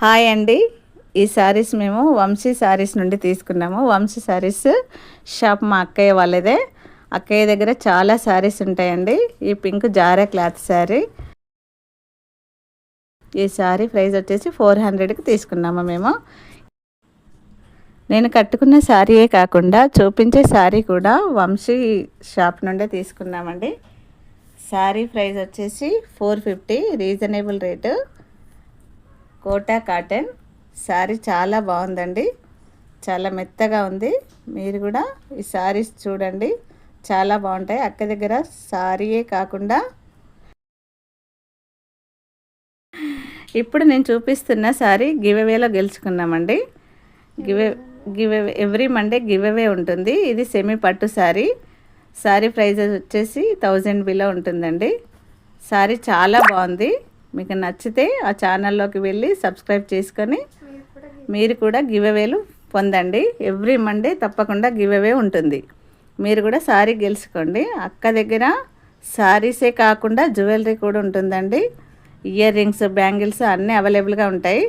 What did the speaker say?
Hi అండి. ఈ శారీస్ మేము వంశీ శారీస్ నుండి తీసుకున్నాము. వంశీ శారీస్ షాప్ మా అక్కయ్య వాళ్ళదే. అక్కయ్య దగ్గర చాలా శారీస్ ఉంటాయండి. ఈ పింక్ జారా క్లాత్ శారీ. ఈ శారీ ప్రైస్ వచ్చేసి 400కి తీసుకున్నాము మేము. నేను కట్టుకున్న శారీయే కాకుండా చూపించే శారీ కూడా వంశీ షాప్ నుండే తీసుకున్నామండి. శారీ ప్రైస్ వచ్చేసి 450, reasonable rate. Kota cotton sari చాలా బాగుందండి, చాలా మెత్తగా ఉంది. మీరు కూడా ఈ శారీస్ చూడండి, చాలా బాగుంటాయి. అక్క దగ్గర శారీయే కాకుండా ఇప్పుడు నేను చూపిస్తున్న శారీ గివ్అవేలో గెలుచుకున్నామండి. గివ్ ఎవ్రీ మండే గివ్అవే ఉంటుంది. ఇది సెమీ పట్టు శారీ. శారీ ప్రైస్ వచ్చేసి 1000 బిలో ఉంటుందండి. శారీ చాలా బాగుంది. మీకు నచ్చితే ఆ ఛానల్లోకి వెళ్ళి సబ్స్క్రైబ్ చేసుకొని మీరు కూడా గివ్అవేలు పొందండి. ఎవ్రీ మండే తప్పకుండా గివ్అవే ఉంటుంది. మీరు కూడా శారీ గెలుచుకోండి. అక్క దగ్గర శారీసే కాకుండా జ్యువెలరీ కూడా ఉంటుందండి. ఇయర్ రింగ్స్, బ్యాంగిల్స్ అన్నీ అవైలబుల్గా ఉంటాయి.